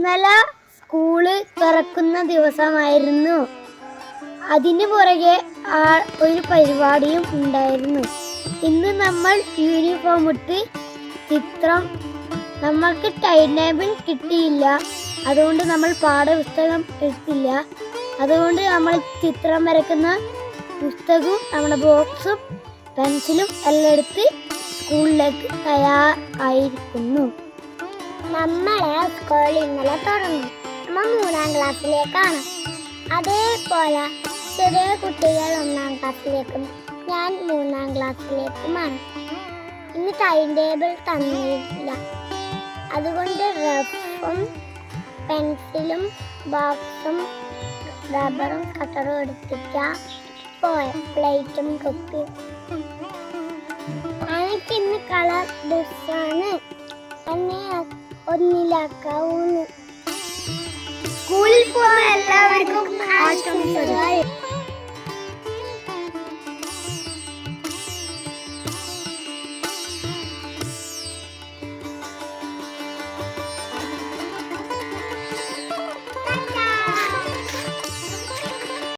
ഇന്നലെ സ്കൂള് തുറക്കുന്ന ദിവസമായിരുന്നു. അതിന് പുറകെ ഒരു പരിപാടിയും ഉണ്ടായിരുന്നു. ഇന്ന് നമ്മൾ യൂണിഫോം ഇട്ട് നമ്മൾക്ക് ടൈം ടേബിൾ കിട്ടിയില്ല. അതുകൊണ്ട് നമ്മൾ പാഠപുസ്തകം എടുത്തില്ല. അതുകൊണ്ട് നമ്മൾ ചിത്രം വരയ്ക്കുന്ന പുസ്തകവും നമ്മുടെ ബോക്സും പെൻസിലും എല്ലാം എടുത്ത് സ്കൂളിലേക്ക് തയ്യാറായിരിക്കുന്നു. നമ്മളെ സ്കൂൾ ഇന്നലെ തുടങ്ങും. നമ്മൾ 3ാം ക്ലാസ്സിലേക്കാണ്. അതേപോലെ ചെറിയ കുട്ടികൾ 1ാം ക്ലാസ്സിലേക്കും ഞാൻ 3ാം ക്ലാസ്സിലേക്കുമാണ്. ഇന്ന് ടൈം ടേബിൾ തന്നില്ല. അതുകൊണ്ട് റഫും പെൻസിലും ബോക്സും റബ്ബറും കട്ടറും എടുത്തിട്ടാ പോയ പ്ലേറ്റും കുപ്പിയും. എനിക്കിന്ന് കളർ ഡ്രസ്സാണ്. എന്നെ ഒന്നിലാക്കാവൂന്ന്. സ്കൂളിൽ പോകുന്ന എല്ലാവർക്കും ആശംസകൾ.